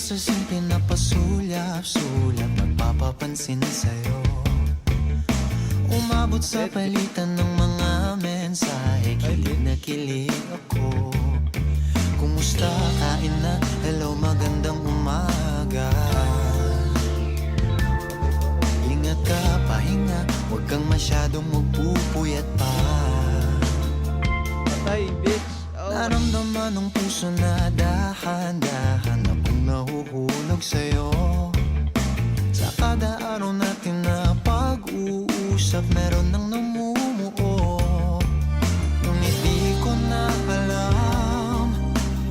sa simple na pasulyap-sulyap, nagpapapansin sa'yo. Umabot sa palitan ng mga mensahe, kilig na kilig ako. Kumusta, kain na, hello, magandang umaga. Ingat ka, pahinga, huwag kang masyadong magpupuyat pa. Ay, bitch. Oh. Naramdaman ng puso na dahan-dahan akong nahuhulog sa'yo. Sa kada araw natin na pag-uusap, meron nang namumuo. Ngunit di ko na alam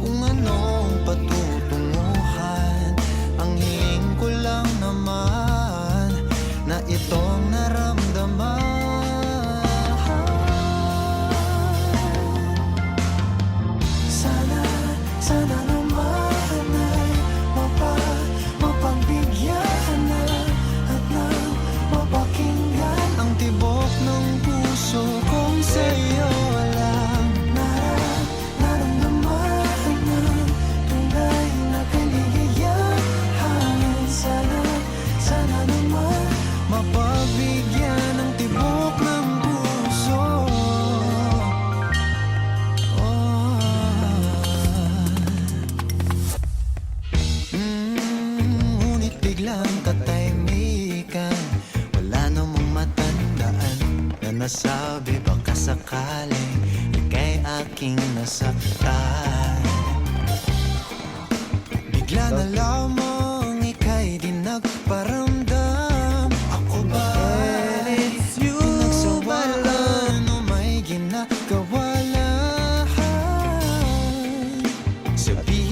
kung anong patutunguhan. Ang hiling ko lang naman na itong naramdaman. Sana naman ay mapagbigyan na at nang mapakinggan ang tibok ng puso kong sa'yo lang naramdaman ng tunay na kaligayahan. Sana naman mapagbigyan ang tibok ng puso. Ngunit biglang katahimikan, wala namang matandaan na nasabi baka sakaling ika'y aking nasaktan. Bigla na lamang ika'y di nagparamdam. Ako ba pinagsawaan o may ginagawa lang? Sabihin